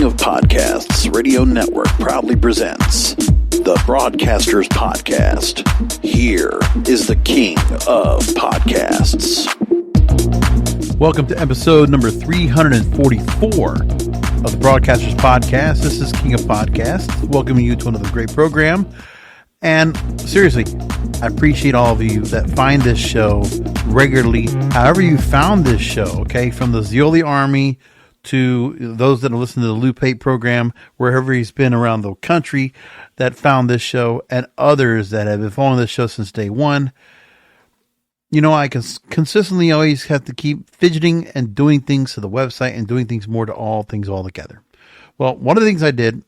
King of Podcasts Radio Network proudly presents the Broadcasters Podcast. Here is the King of Podcasts. Welcome to episode number 344 of the Broadcasters Podcast. This is King of Podcasts, welcoming you to another great program. And seriously, I appreciate all of you that find this show regularly. However you found this show, okay, from the Zioli Army to those that have listened to the Loop 8 program, wherever he's been around the country that found this show, and others that have been following this show since day one. You know, I can consistently always have to keep fidgeting and doing things to the website and doing things more to all things all together. Well, one of the things I did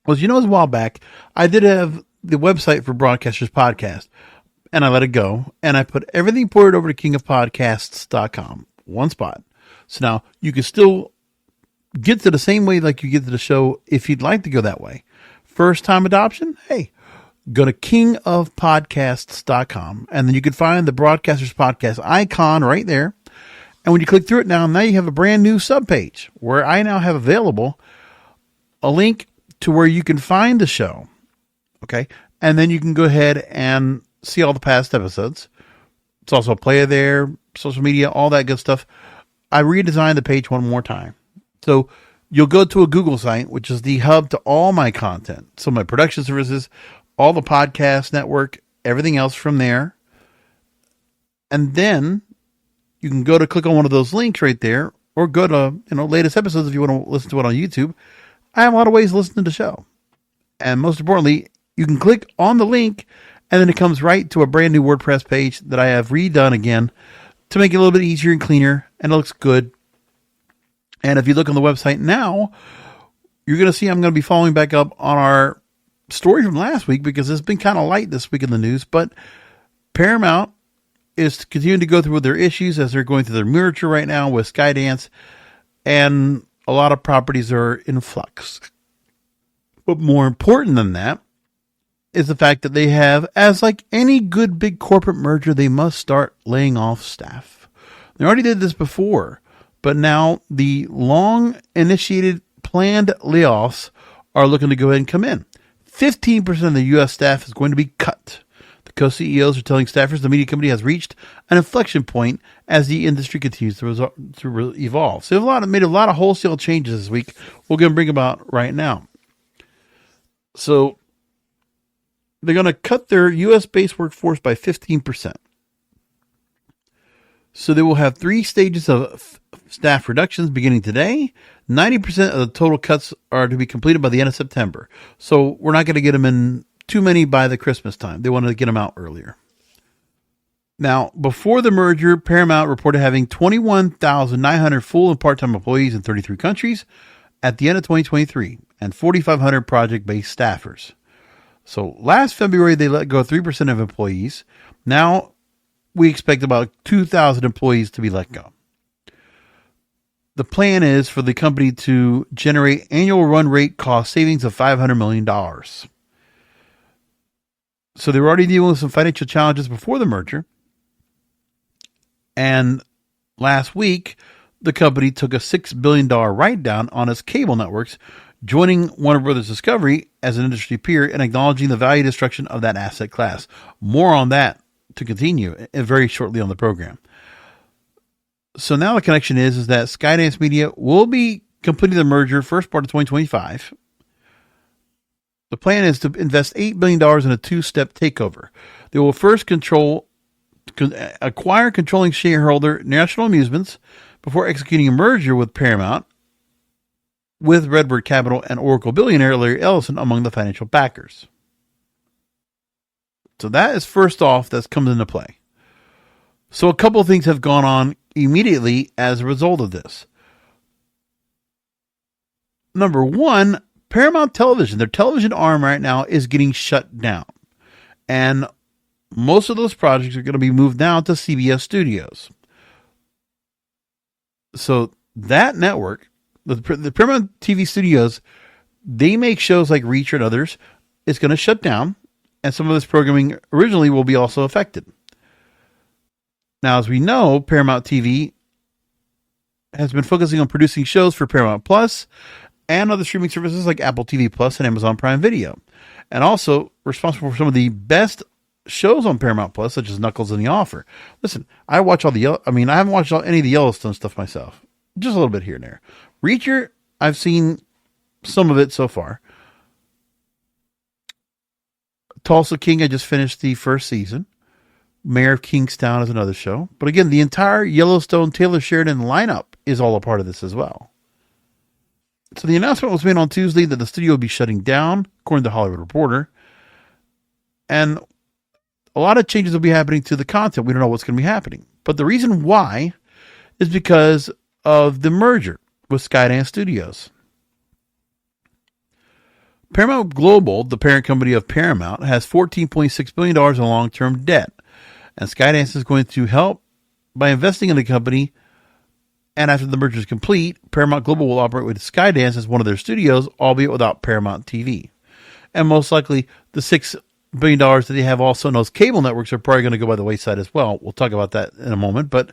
was, it was a while back, I did have the website for Broadcasters Podcast, and I let it go, and I put everything ported over to kingofpodcasts.com, one spot. So now you can still get to the same way like you get to the show if you'd like to go that way. First time adoption, hey, go to kingofpodcasts.com, and then you can find the Broadcasters Podcast icon right there. And when you click through it now you have a brand new subpage where I now have available a link to where you can find the show. Okay. And then you can go ahead and see all the past episodes. It's also a player there, social media, all that good stuff. I redesigned the page one more time. So you'll go to a Google site, which is the hub to all my content. So my production services, all the podcast network, everything else from there. And then you can go to click on one of those links right there, or go to, latest episodes if you want to listen to it on YouTube. I have a lot of ways to listen to the show. And most importantly, you can click on the link and then it comes right to a brand new WordPress page that I have redone again to make it a little bit easier and cleaner, and it looks good. And if you look on the website now, you're going to see I'm going to be following back up on our story from last week because it's been kind of light this week in the news, but Paramount is continuing to go through their issues as they're going through their merger right now with Skydance, and a lot of properties are in flux. But more important than that is the fact that they have, as like any good big corporate merger, they must start laying off staff. They already did this before, but now the long initiated planned layoffs are looking to go ahead and come in. 15% of the U.S. staff is going to be cut. The co-CEOs are telling staffers the media company has reached an inflection point as the industry continues to evolve. So they've made a lot of wholesale changes this week. We're going to bring about right now. So they're going to cut their U.S.-based workforce by 15%. So they will have 3 stages of staff reductions beginning today. 90% of the total cuts are to be completed by the end of September. So we're not going to get them in too many by the Christmas time. They wanted to get them out earlier. Now, before the merger, Paramount reported having 21,900 full and part-time employees in 33 countries at the end of 2023 and 4,500 project-based staffers. So last February, they let go 3% of employees. Now we expect about 2,000 employees to be let go. The plan is for the company to generate annual run rate cost savings of $500 million. So they were already dealing with some financial challenges before the merger. And last week, the company took a $6 billion write-down on its cable networks, joining Warner Brothers Discovery as an industry peer and acknowledging the value destruction of that asset class. More on that to continue very shortly on the program. So now the connection is that Skydance Media will be completing the merger first part of 2025. The plan is to invest $8 billion in a 2-step takeover. They will first acquire controlling shareholder National Amusements before executing a merger with Paramount, with Redbird Capital and Oracle billionaire Larry Ellison among the financial backers. So that is first off, that's comes into play. So a couple of things have gone on immediately as a result of this. Number one, Paramount Television, their television arm right now is getting shut down. And most of those projects are going to be moved now to CBS Studios. So that network, the Paramount TV Studios, they make shows like Reach and others, is going to shut down, and some of this programming originally will be also affected. Now, as we know, Paramount TV has been focusing on producing shows for Paramount Plus and other streaming services like Apple TV Plus and Amazon Prime Video, and also responsible for some of the best shows on Paramount Plus, such as Knuckles and The Offer. Listen, I watch all the, I haven't watched any of the Yellowstone stuff myself, just a little bit here and there. Reacher, I've seen some of it so far. Tulsa King, I just finished the first season. Mayor of Kingstown is another show. But again, the entire Yellowstone Taylor Sheridan lineup is all a part of this as well. So the announcement was made on Tuesday that the studio will be shutting down, according to Hollywood Reporter. And a lot of changes will be happening to the content. We don't know what's going to be happening. But the reason why is because of the merger with Skydance Studios. Paramount Global, the parent company of Paramount, has $14.6 billion in long-term debt. And Skydance is going to help by investing in the company. And after the merger is complete, Paramount Global will operate with Skydance as one of their studios, albeit without Paramount TV. And most likely, the $6 billion that they have also in those cable networks are probably going to go by the wayside as well. We'll talk about that in a moment. But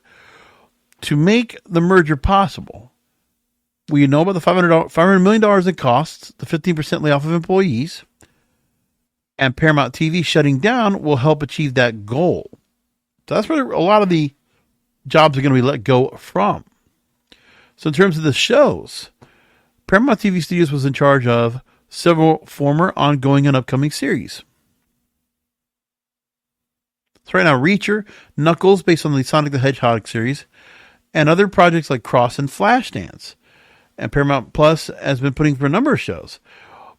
to make the merger possible, we know about the $500 million in costs, the 15% layoff of employees, and Paramount TV shutting down will help achieve that goal. So that's where a lot of the jobs are going to be let go from. So in terms of the shows, Paramount TV Studios was in charge of several former, ongoing, and upcoming series. So right now, Reacher, Knuckles, based on the Sonic the Hedgehog series, and other projects like Cross and Flashdance. And Paramount Plus has been putting for a number of shows.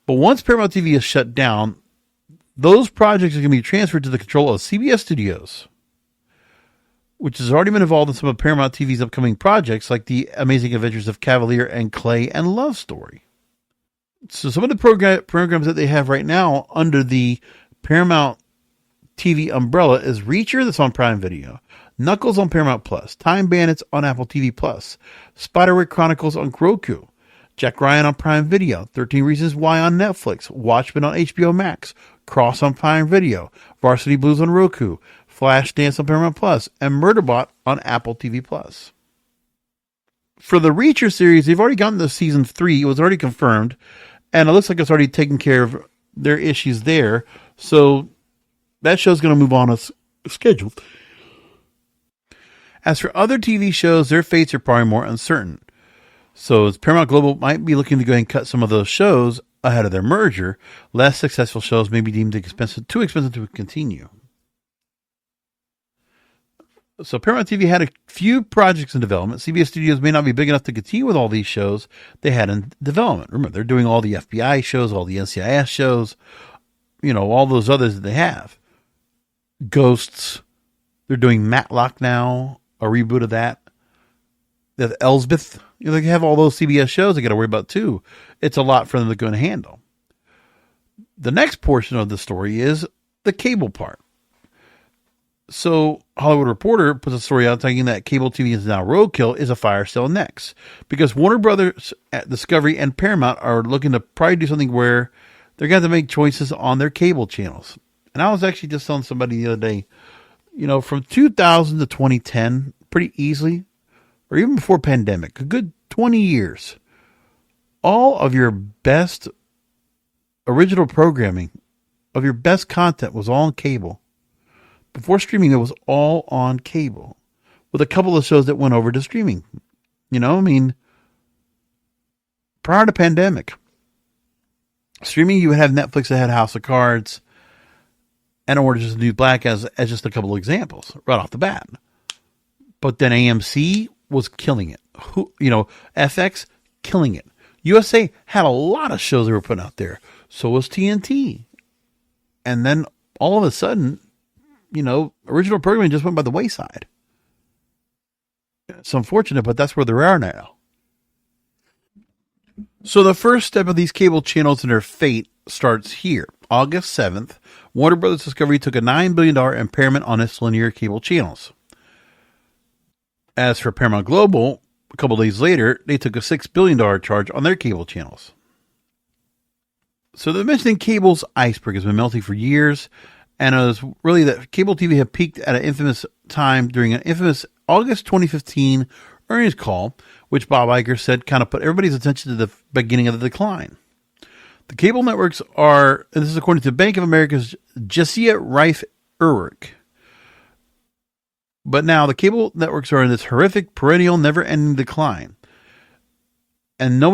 But once Paramount TV is shut down, those projects are going to be transferred to the control of CBS Studios, which has already been involved in some of Paramount TV's upcoming projects like The Amazing Adventures of Cavalier and Clay and Love Story. So some of the programs that they have right now under the Paramount TV umbrella is Reacher, that's on Prime Video, Knuckles on Paramount Plus, Time Bandits on Apple TV Plus, Spiderwick Chronicles on Roku, Jack Ryan on Prime Video, 13 Reasons Why on Netflix, Watchmen on HBO Max, Cross on Prime Video, Varsity Blues on Roku, Flashdance on Paramount Plus, and Murderbot on Apple TV Plus. For the Reacher series, they've already gotten to season 3. It was already confirmed, and it looks like it's already taken care of their issues there. So that show's going to move on as scheduled. As for other TV shows, their fates are probably more uncertain. So as Paramount Global might be looking to go ahead and cut some of those shows ahead of their merger, less successful shows may be deemed too expensive to continue. So Paramount TV had a few projects in development. CBS Studios may not be big enough to continue with all these shows they had in development. Remember, they're doing all the FBI shows, all the NCIS shows, all those others that they have. Ghosts. They're doing Matlock now, a reboot of that. They have Elsbeth. They have all those CBS shows they got to worry about too. It's a lot for them to go and handle. The next portion of the story is the cable part. So Hollywood Reporter puts a story out saying that cable TV is now roadkill is a fire still next, because Warner Brothers, Discovery, and Paramount are looking to probably do something where they're going to make choices on their cable channels. And I was actually just telling somebody the other day, from 2000 to 2010, pretty easily, or even before pandemic, a good 20 years, all of your best original programming, of your best content was all on cable. Before streaming, it was all on cable, with a couple of shows that went over to streaming. Prior to pandemic, streaming, you would have Netflix that had House of Cards and Orange is the New Black as just a couple of examples right off the bat. But then AMC was killing it. FX, killing it. USA had a lot of shows they were putting out there. So was TNT. And then all of a sudden, original programming just went by the wayside. It's unfortunate, but that's where they are now. So the first step of these cable channels and their fate starts here. August 7th, Warner Brothers Discovery took a $9 billion impairment on its linear cable channels. As for Paramount Global, a couple days later, they took a $6 billion charge on their cable channels. So the mentioning cable's iceberg has been melting for years, and it was really that cable TV had peaked at an infamous time during an infamous August 2015 earnings call which Bob Iger said kind of put everybody's attention to the beginning of the decline. The cable networks are, and this is according to Bank of America's Jessia Rife Erwick. But now the cable networks are in this horrific, perennial, never-ending decline. And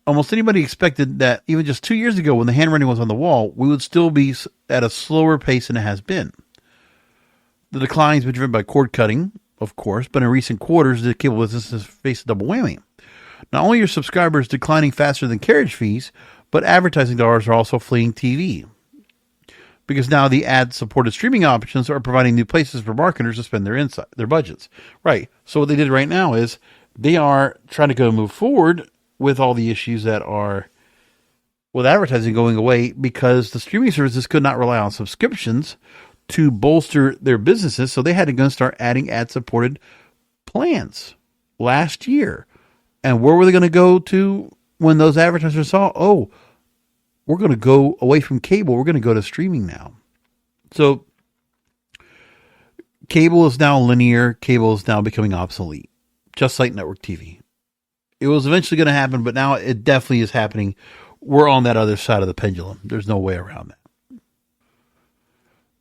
almost anybody expected that even just 2 years ago when the handwriting was on the wall, we would still be at a slower pace than it has been. The decline has been driven by cord cutting, of course, but in recent quarters, the cable business has faced a double whammy. Not only are subscribers declining faster than carriage fees, but advertising dollars are also fleeing TV. Because now the ad-supported streaming options are providing new places for marketers to spend their budgets. Right. So what they did right now is they are trying to move forward with all the issues that are with advertising going away because the streaming services could not rely on subscriptions to bolster their businesses. So they had to go and start adding ad-supported plans last year. And where were they going to go to when those advertisers saw, oh, we're going to go away from cable. We're going to go to streaming now. So cable is now linear. Cable is now becoming obsolete, just like network TV. It was eventually going to happen, but now it definitely is happening. We're on that other side of the pendulum. There's no way around that.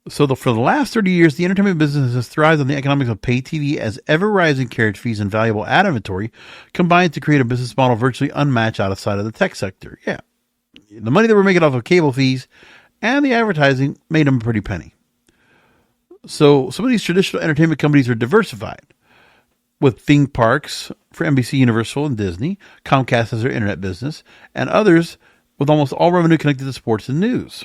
So for the last 30 years, the entertainment business has thrived on the economics of pay TV as ever-rising carriage fees and valuable ad inventory combined to create a business model virtually unmatched outside of the tech sector. Yeah. The money that we're making off of cable fees and the advertising made them a pretty penny. So some of these traditional entertainment companies are diversified with theme parks for NBC, Universal, and Disney, Comcast as their internet business, and others with almost all revenue connected to sports and news.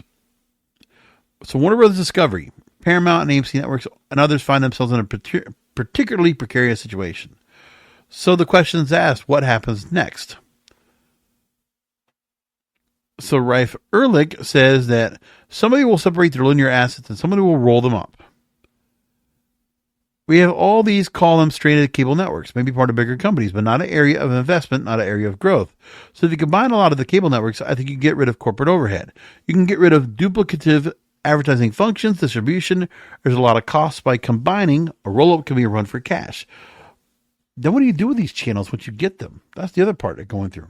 So Warner Bros. Discovery, Paramount, and AMC Networks, and others find themselves in a particularly precarious situation. So the question is asked, what happens next? So Rife Ehrlich says that somebody will separate their linear assets and somebody will roll them up. We have all these, call them stranded cable networks, maybe part of bigger companies, but not an area of investment, not an area of growth. So if you combine a lot of the cable networks, I think you get rid of corporate overhead. You can get rid of duplicative advertising functions, distribution. There's a lot of costs by combining. A roll-up can be run for cash. Then what do you do with these channels once you get them? That's the other part of going through.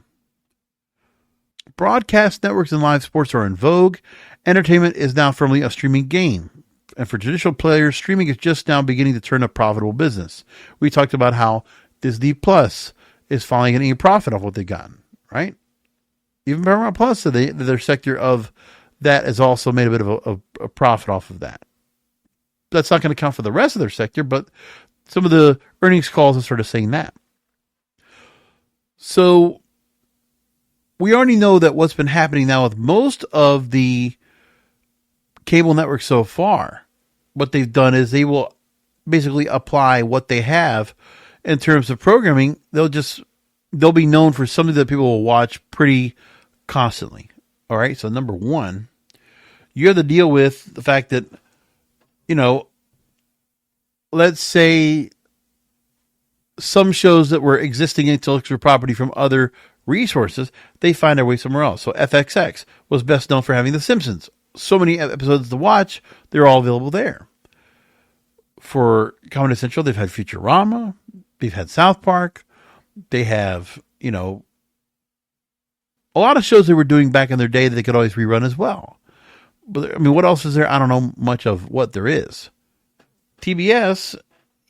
Broadcast networks and live sports are in vogue. Entertainment is now firmly a streaming game. And for traditional players, streaming is just now beginning to turn a profitable business. We talked about how Disney Plus is finally getting a profit off what they've gotten, right? Even Paramount Plus, so their sector of that has also made a bit of a profit off of that. That's not going to count for the rest of their sector, but some of the earnings calls are sort of saying that. So we already know that what's been happening now with most of the cable networks so far, what they've done is they will basically apply what they have in terms of programming. They'll be known for something that people will watch pretty constantly. All right. So number one, you have to deal with the fact that, let's say some shows that were existing intellectual property from other resources, they find their way somewhere else. So FXX was best known for having The Simpsons. So many episodes to watch, they're all available there. For Comedy Central, they've had Futurama, they've had South Park, they have, a lot of shows they were doing back in their day that they could always rerun as well. But what else is there? I don't know much of what there is. TBS,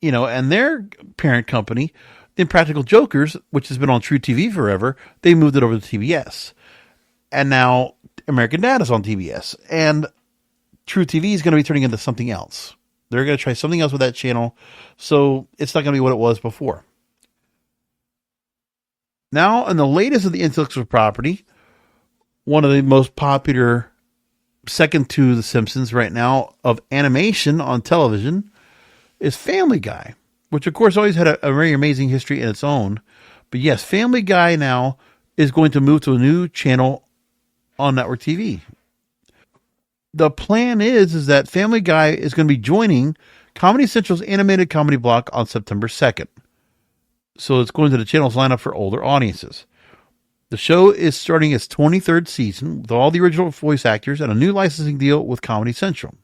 and their parent company, the Practical Jokers, which has been on True TV forever, they moved it over to TBS. And now American Dad is on TBS, and True TV is going to be turning into something else. They're going to try something else with that channel, so it's not going to be what it was before. Now, in the latest of the intellectual property, one of the most popular, second to The Simpsons right now, of animation on television is Family Guy, which of course always had a very amazing history in its own. But yes, Family Guy now is going to move to a new channel on network TV. The plan is that Family Guy is going to be joining Comedy Central's animated comedy block on September 2nd. So it's going to the channel's lineup for older audiences. The show is starting its 23rd season with all the original voice actors and a new licensing deal with Comedy Central.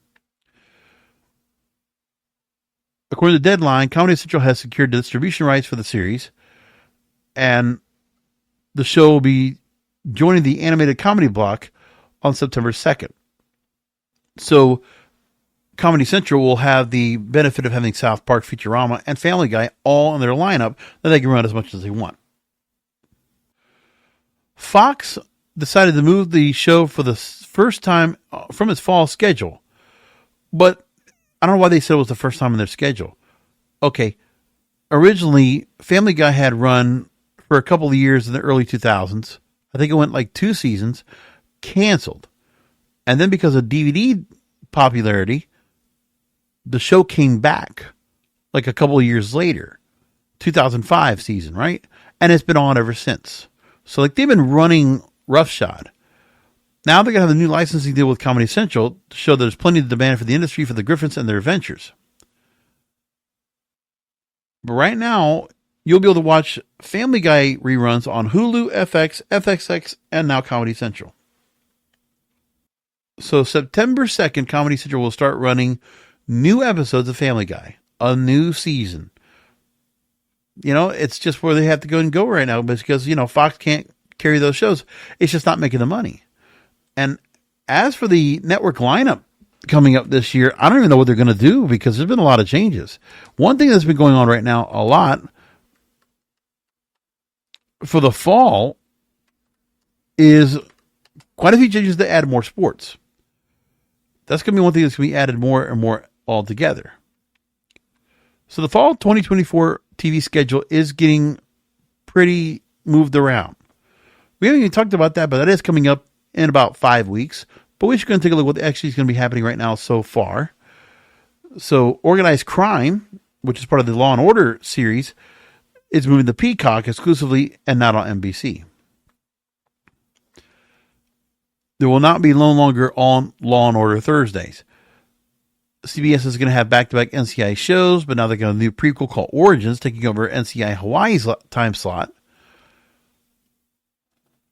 According to Deadline, Comedy Central has secured the distribution rights for the series. and the show will be joining the animated comedy block on September 2nd. So Comedy Central will have the benefit of having South Park, Futurama, and Family Guy all in their lineup that they can run as much as they want. Fox decided to move the show for the first time from its fall schedule. But I don't know why they said it was the first time in their schedule. Okay, originally, Family Guy had run for a couple of years in the early 2000s. I think it went like 2 seasons, canceled. And then because of DVD popularity, the show came back like a couple of years later, 2005 season, right? And it's been on ever since. So like they've been running roughshod. Now they're going to have a new licensing deal with Comedy Central to show that there's plenty of demand for the industry for the Griffins and their adventures. But right now, you'll be able to watch Family Guy reruns on Hulu, FX, FXX, and now Comedy Central. So September 2nd, Comedy Central will start running new episodes of Family Guy, a new season. You know, it's just where they have to go right now because, you know, Fox can't carry those shows. It's just not making the money. And as for the network lineup coming up this year, I don't even know what they're going to do because there's been a lot of changes. One thing that's been going on right now a lot for the fall is quite a few changes to add more sports. That's going to be one thing that's going to be added more and more altogether. So the fall 2024 TV schedule is getting pretty moved around. We haven't even talked about that, but that is coming up in about 5 weeks. But we're just going to take a look at what actually is going to be happening right now so far. So Organized Crime, which is part of the Law and Order series, is moving to Peacock exclusively and not on NBC. There will not be no longer on Law and Order Thursdays. CBS is going to have back-to-back NCI shows, but now they're going to do a prequel called Origins, taking over NCI Hawaii's time slot.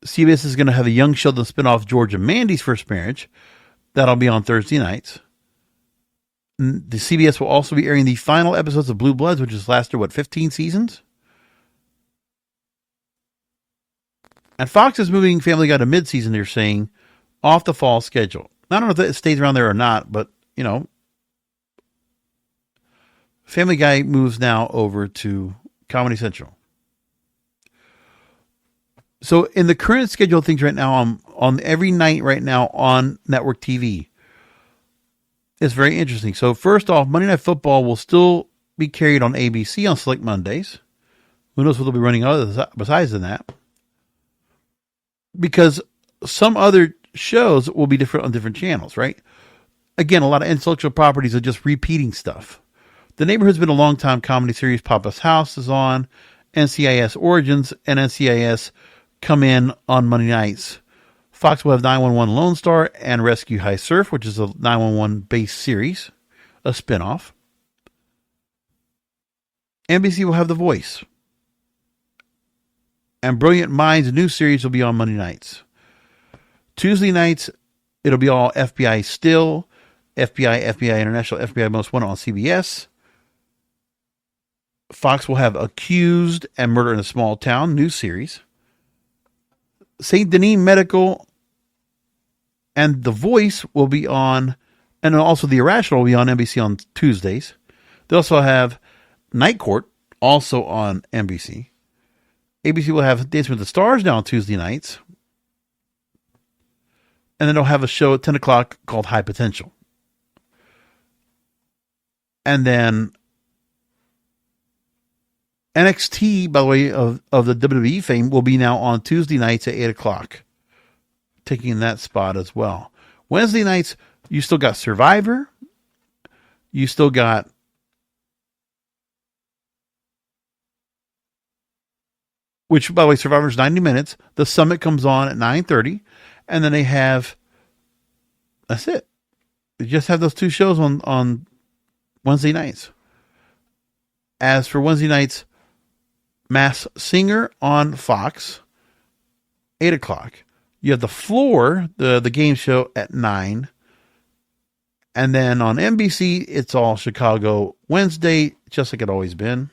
CBS is going to have a Young Sheldon spinoff, George and Mandy's First Marriage. That'll be on Thursday nights. The CBS will also be airing the final episodes of Blue Bloods, which has lasted, 15 seasons? And Fox is moving Family Guy to mid-season, they're saying, off the fall schedule. I don't know if it stays around there or not, but, you know, Family Guy moves now over to Comedy Central. So in the current schedule of things right now, on every night right now on network TV, it's very interesting. So first off, Monday Night Football will still be carried on ABC on select Mondays. Who knows what they'll be running besides than that? Because some other shows will be different on different channels, right? Again, a lot of intellectual properties are just repeating stuff. The Neighborhood's been a long-time comedy series. Papa's House is on. NCIS Origins and NCIS come in on Monday nights. Fox will have 911 Lone Star and Rescue High Surf, which is a 911 based series, a spinoff. NBC will have The Voice. And Brilliant Minds, a new series, will be on Monday nights. Tuesday nights, it'll be all FBI Still, FBI International, FBI Most Wanted on CBS. Fox will have Accused and Murder in a Small Town, new series. St. Denis Medical and The Voice will be on, and also The Irrational will be on NBC on Tuesdays. They also have Night Court, also on NBC. ABC will have Dancing with the Stars now on Tuesday nights. And then they'll have a show at 10 o'clock called High Potential. And then NXT, by the way, of the WWE fame, will be now on Tuesday nights at 8 o'clock, taking that spot as well. Wednesday nights, you still got Survivor. You still got which, by the way, Survivor's 90 minutes. The Summit comes on at 9:30, and then they have, that's it. They just have those two shows on Wednesday nights. As for Wednesday nights, Mass Singer on Fox, 8 o'clock. You have The Floor, the game show, at 9. And then on NBC, it's all Chicago Wednesday, just like it always been.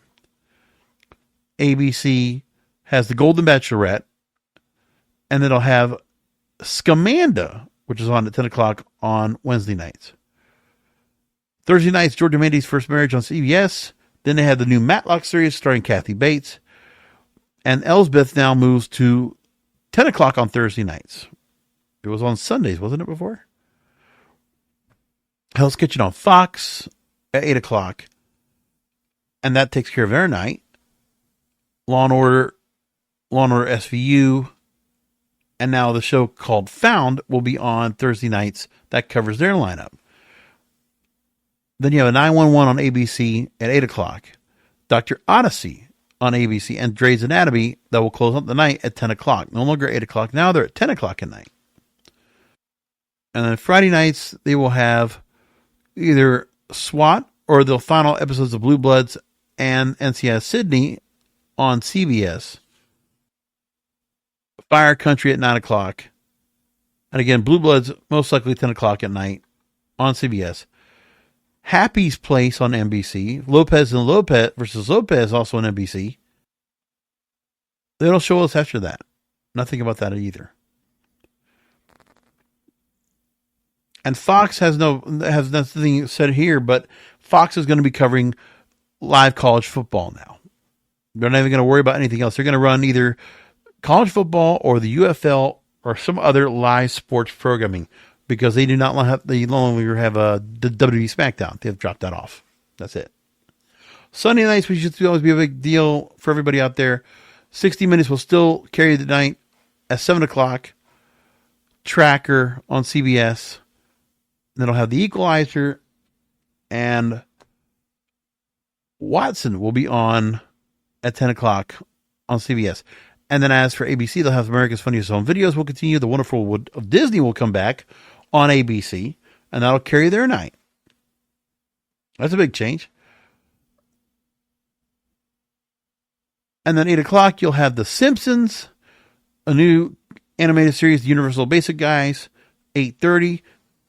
ABC has the Golden Bachelorette, and then it'll have Scamanda, which is on at 10 o'clock on Wednesday nights. Thursday nights, Georgia Mandy's First Marriage on CBS. Then they have the new Matlock series starring Kathy Bates. And Elsbeth now moves to 10 o'clock on Thursday nights. It was on Sundays, wasn't it, before? Hell's Kitchen on Fox at 8 o'clock. And that takes care of their night. Law and Order SVU. And now the show called Found will be on Thursday nights. That covers their lineup. Then you have a 911 on ABC at 8 o'clock. Dr. Audacy on ABC and Grey's Anatomy that will close up the night at 10 o'clock. No longer 8 o'clock. Now they're at 10 o'clock at night. And then Friday nights, they will have either SWAT or the final episodes of Blue Bloods and NCIS Sydney on CBS. Fire Country at 9 o'clock. And again, Blue Bloods most likely 10 o'clock at night on CBS. Happy's Place on NBC. Lopez and Lopez versus Lopez also on NBC. They don't show us after that. Nothing about that either. And Fox has nothing said here, but Fox is going to be covering live college football now. They're not even going to worry about anything else. They're going to run either college football or the UFL or some other live sports programming, because they no longer have a WWE SmackDown. They've dropped that off. That's it. Sunday nights, which should always be a big deal for everybody out there. 60 Minutes will still carry the night at 7 o'clock. Tracker on CBS. And then it'll have The Equalizer, and Watson will be on at 10 o'clock on CBS. And then as for ABC, they'll have America's Funniest Home Videos will continue. The Wonderful World of Disney will come back on ABC, and that'll carry their night. That's a big change. And then 8 o'clock, you'll have The Simpsons, a new animated series, The Universal Basic Guys, 8:30,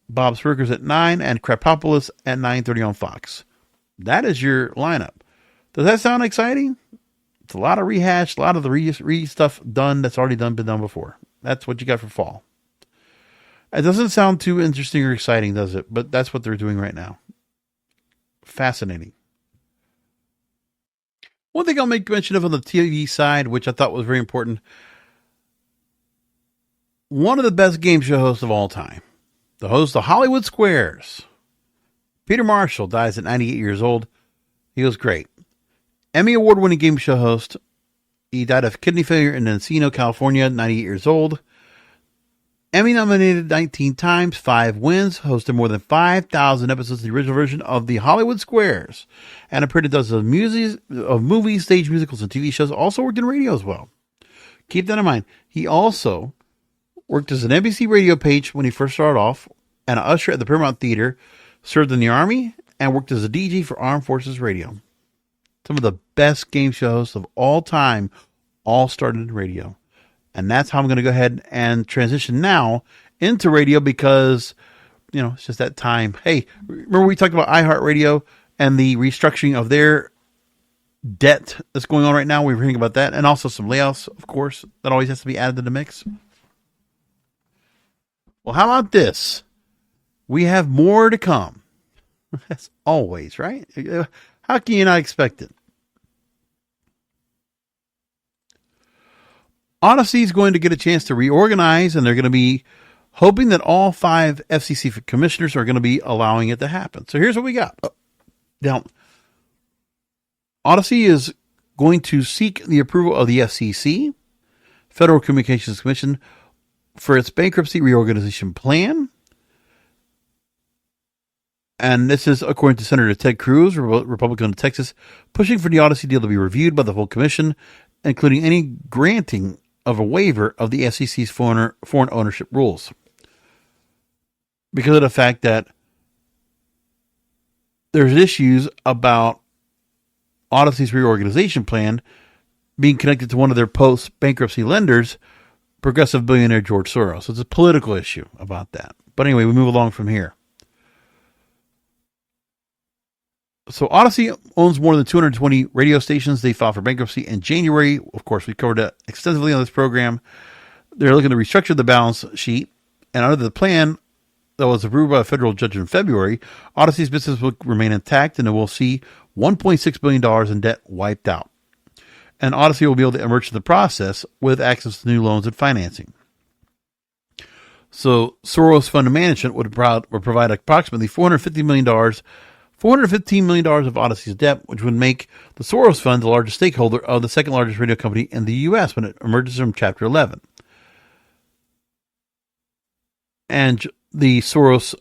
Bob's Burgers at 9, and Crapopolis at 9:30 on Fox. That is your lineup. Does that sound exciting? It's a lot of rehash, a lot of the stuff done that's already been done before. That's what you got for fall. It doesn't sound too interesting or exciting, does it? But that's what they're doing right now. Fascinating. One thing I'll make mention of on the TV side, which I thought was very important. One of the best game show hosts of all time. The host of Hollywood Squares. Peter Marshall dies at 98 years old. He was great. Emmy award-winning game show host. He died of kidney failure in Encino, California, 98 years old. Emmy nominated 19 times, 5 wins, hosted more than 5,000 episodes of the original version of the Hollywood Squares, and appeared in dozens of movies, stage musicals, and TV shows. Also worked in radio as well. Keep that in mind. He also worked as an NBC radio page when he first started off, and an usher at the Paramount Theater, served in the Army, and worked as a DJ for Armed Forces Radio. Some of the best game shows of all time all started in radio. And that's how I'm going to go ahead and transition now into radio, because, it's just that time. Hey, remember we talked about iHeartRadio and the restructuring of their debt that's going on right now? We were hearing about that. And also some layoffs, of course. That always has to be added to the mix. Well, how about this? We have more to come. That's always, right? How can you not expect it? Audacy is going to get a chance to reorganize, and they're going to be hoping that all 5 FCC commissioners are going to be allowing it to happen. So here's what we got. Now, Audacy is going to seek the approval of the FCC, Federal Communications Commission, for its bankruptcy reorganization plan. And this is according to Senator Ted Cruz, Republican of Texas, pushing for the Audacy deal to be reviewed by the full commission, including any granting of a waiver of the FCC's foreign ownership rules, because of the fact that there's issues about Audacy's reorganization plan being connected to one of their post-bankruptcy lenders, progressive billionaire George Soros. So it's a political issue about that. But anyway, we move along from here. So Audacy owns more than 220 radio stations. They filed for bankruptcy in January. Of course, we covered that extensively on this program. They're looking to restructure the balance sheet. And under the plan that was approved by a federal judge in February, Audacy's business will remain intact and it will see $1.6 billion in debt wiped out. And Audacy will be able to emerge from the process with access to new loans and financing. So Soros Fund Management would provide approximately $415 million of Audacy's debt, which would make the Soros Fund the largest stakeholder of the second largest radio company in the U.S. when it emerges from Chapter 11. And the Soros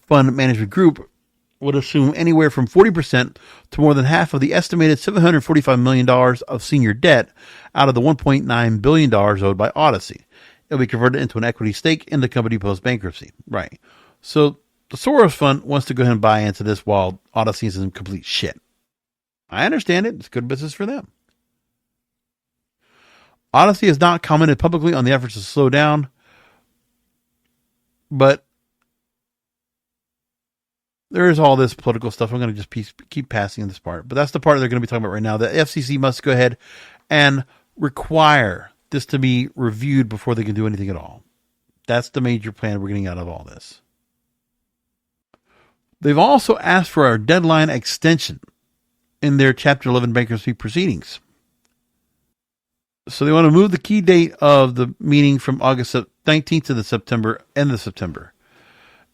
Fund Management Group would assume anywhere from 40% to more than half of the estimated $745 million of senior debt out of the $1.9 billion owed by Audacy. It'll be converted into an equity stake in the company post-bankruptcy. Right. So the Soros Fund wants to go ahead and buy into this while Audacy is in complete shit. I understand it. It's good business for them. Audacy has not commented publicly on the efforts to slow down, but there is all this political stuff. I'm going to just keep passing this part. But that's the part they're going to be talking about right now. The FCC must go ahead and require this to be reviewed before they can do anything at all. That's the major plan we're getting out of all this. They've also asked for a deadline extension in their Chapter 11 bankruptcy proceedings. So they want to move the key date of the meeting from August 19th to the end of September.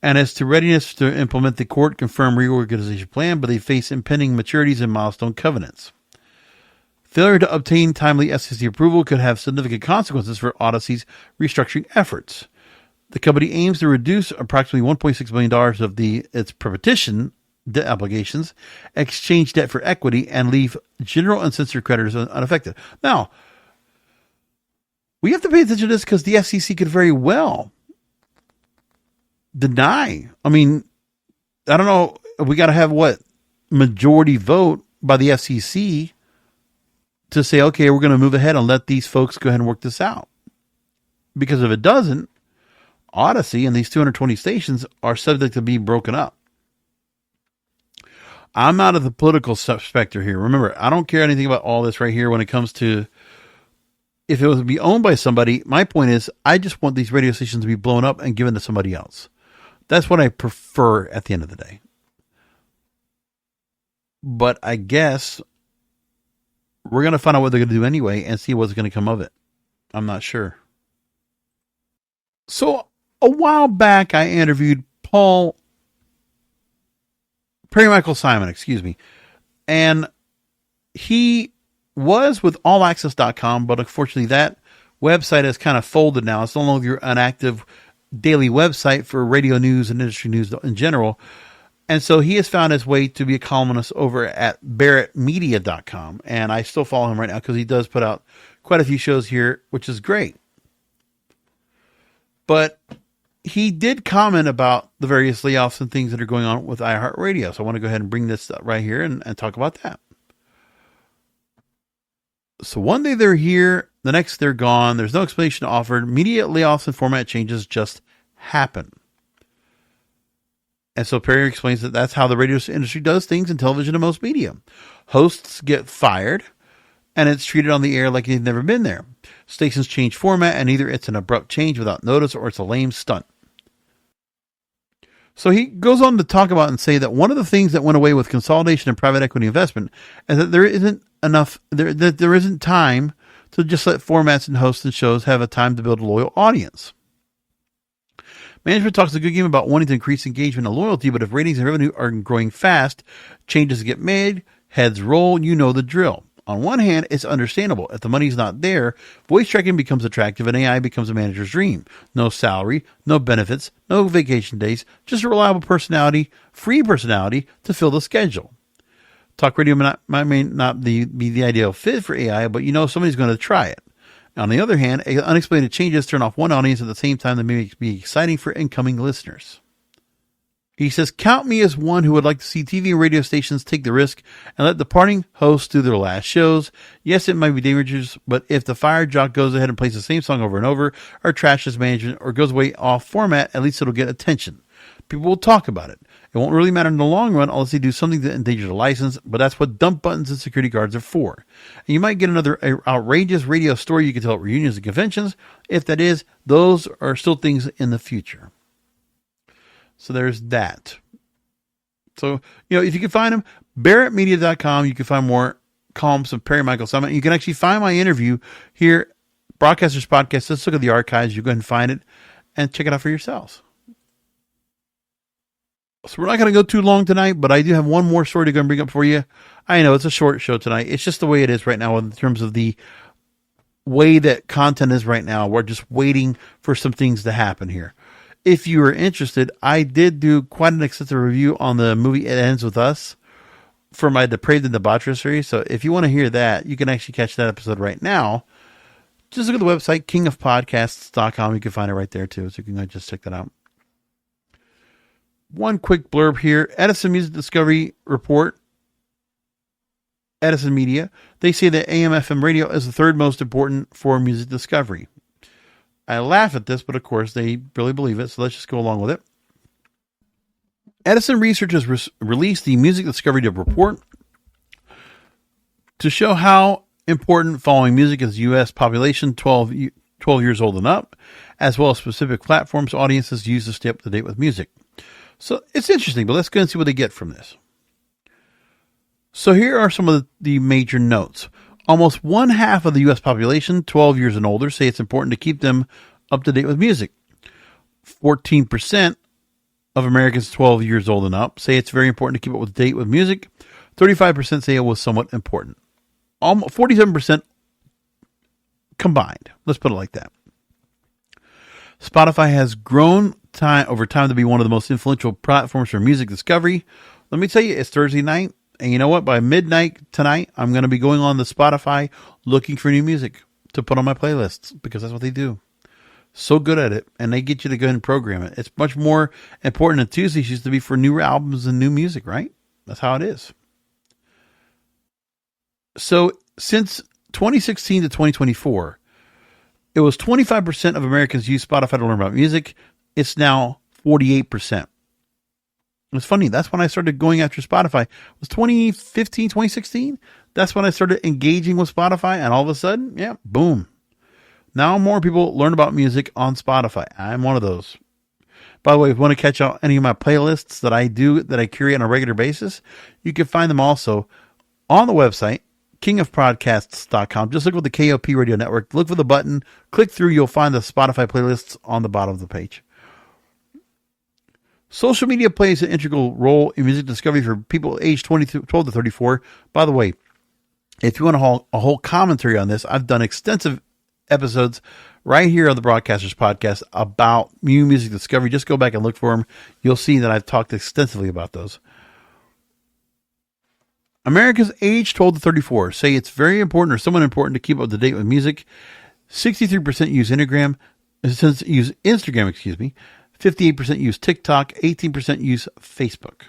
And as to readiness to implement the court-confirmed reorganization plan, but they face impending maturities and milestone covenants. Failure to obtain timely SEC approval could have significant consequences for Audacy's restructuring efforts. The company aims to reduce approximately $1.6 billion of its prepetition debt obligations, exchange debt for equity, and leave general and sincere creditors unaffected. Now, we have to pay attention to this because the FCC could very well deny. I mean, I don't know. We got to have majority vote by the FCC to say, okay, we're going to move ahead and let these folks go ahead and work this out. Because if it doesn't, Audacy and these 220 stations are subject to being broken up. I'm out of the political specter here. Remember, I don't care anything about all this right here when it comes to if it was to be owned by somebody. My point is, I just want these radio stations to be blown up and given to somebody else. That's what I prefer at the end of the day. But I guess we're going to find out what they're going to do anyway and see what's going to come of it. I'm not sure. So a while back, I interviewed Perry Simon, and he was with allaccess.com, but unfortunately that website has kind of folded now. It's no longer an active daily website for radio news and industry news in general. And so he has found his way to be a columnist over at barrettmedia.com. And I still follow him right now because he does put out quite a few shows here, which is great. But he did comment about the various layoffs and things that are going on with iHeartRadio. So I want to go ahead and bring this right here and talk about that. So one day they're here, the next they're gone. There's no explanation offered. Media layoffs and format changes just happen. And so Perry explains that that's how the radio industry does things in television and most media. Hosts get fired, and it's treated on the air like they've never been there. Stations change format, and either it's an abrupt change without notice or it's a lame stunt. So he goes on to talk about and say that one of the things that went away with consolidation and private equity investment is that there isn't time to just let formats and hosts and shows have a time to build a loyal audience. Management talks a good game about wanting to increase engagement and loyalty, but if ratings and revenue are growing fast, changes get made, heads roll, you know the drill. On one hand, it's understandable. If the money's not there, voice tracking becomes attractive and AI becomes a manager's dream. No salary, no benefits, no vacation days, just a reliable personality, free personality to fill the schedule. Talk radio may not be the ideal fit for AI, but somebody's going to try it. On the other hand, unexplained changes turn off one audience at the same time that may be exciting for incoming listeners. He says, count me as one who would like to see TV and radio stations take the risk and let departing hosts do their last shows. Yes, it might be dangerous, but if the fire jock goes ahead and plays the same song over and over, or trashes management, or goes way off format, at least it'll get attention. People will talk about it. It won't really matter in the long run unless they do something to endanger the license, but that's what dump buttons and security guards are for. And you might get another outrageous radio story you can tell at reunions and conventions. If that is, those are still things in the future. So there's that. So, if you can find them, barrettmedia.com, you can find more columns of Perry Michael Summit. You can actually find my interview here, Broadcasters Podcast. Let's look at the archives. You go ahead and find it and check it out for yourselves. So we're not going to go too long tonight, but I do have one more story to go and bring up for you. I know it's a short show tonight. It's just the way it is right now in terms of the way that content is right now. We're just waiting for some things to happen here. If you are interested, I did do quite an extensive review on the movie It Ends With Us for my Depraved and Debaucherous series. So if you want to hear that, you can actually catch that episode right now. Just look at the website, kingofpodcasts.com. You can find it right there too. So you can just check that out. One quick blurb here. Edison Music Discovery Report. Edison Media. They say that AM/FM radio is the third most important for music discovery. I laugh at this, but of course they really believe it. So let's just go along with it. Edison researchers released the Music Discovery Report to show how important following music is the U.S. population 12 years old and up, as well as specific platforms audiences use to stay up to date with music. So it's interesting, but let's go and see what they get from this. So here are some of the major notes. Almost one half of the U.S. population, 12 years and older, say it's important to keep them up to date with music. 14% of Americans 12 years old and up say it's very important to keep up to date with music. 35% say it was somewhat important. 47% combined. Let's put it like that. Spotify has grown over time to be one of the most influential platforms for music discovery. Let me tell you, it's Thursday night, and you know what? By midnight tonight, I'm going to be going on the Spotify looking for new music to put on my playlists because that's what they do. So good at it, and they get you to go ahead and program it. It's much more important than Tuesdays used to be for new albums and new music, right? That's how it is. So since 2016 to 2024, it was 25% of Americans use Spotify to learn about music. It's now 48%. It's funny. That's when I started going after Spotify. It was 2015, 2016. That's when I started engaging with Spotify. And all of a sudden, yeah, boom. Now more people learn about music on Spotify. I'm one of those. By the way, if you want to catch out any of my playlists that I curate on a regular basis, you can find them also on the website, kingofpodcasts.com. Just look for the KOP Radio Network. Look for the button. Click through. You'll find the Spotify playlists on the bottom of the page. Social media plays an integral role in music discovery for people aged 12 to 34. By the way, if you want a whole commentary on this, I've done extensive episodes right here on the Broadcasters Podcast about new music discovery. Just go back and look for them. You'll see that I've talked extensively about those. Americans aged 12 to 34 say it's very important or somewhat important to keep up to date with music. 63% use Instagram. 58% use TikTok. 18% use Facebook.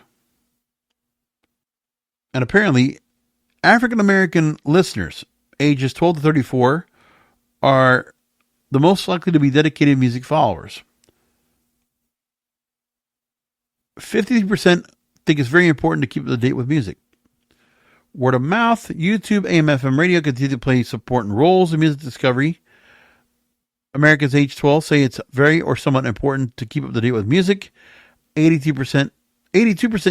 And apparently, African American listeners ages 12 to 34 are the most likely to be dedicated music followers. 53% think it's very important to keep up to date with music. Word of mouth, YouTube, AM/FM radio continue to play important roles in music discovery. Americans age 12 say it's very or somewhat important to keep up to date with music. 82%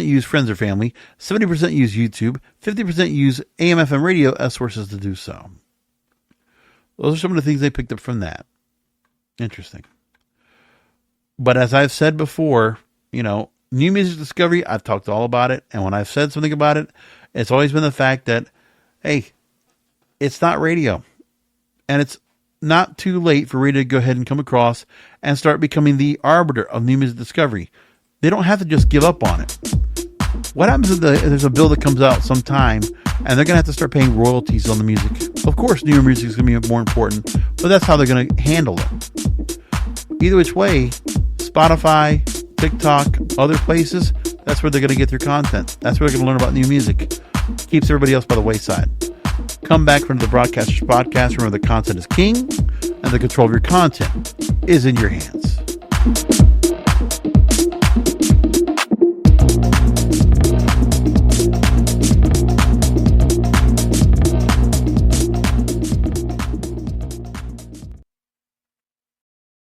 use friends or family. 70% use YouTube. 50% use AM/FM radio as sources to do so. Those are some of the things they picked up from that. Interesting. But as I've said before, new music discovery, I've talked all about it. And when I've said something about it, it's always been the fact that, hey, it's not radio. And it's not too late for radio to go ahead and come across and start becoming the arbiter of new music discovery. They don't have to just give up on it. What happens if there's a bill that comes out sometime and they're going to have to start paying royalties on the music? Of course, new music is going to be more important, but that's how they're going to handle it. Either which way, Spotify, TikTok, other places, that's where they're going to get their content. That's where they're going to learn about new music. Keeps everybody else by the wayside. Come back from the Broadcasters Podcast. Remember, the content is king, and the control of your content is in your hands.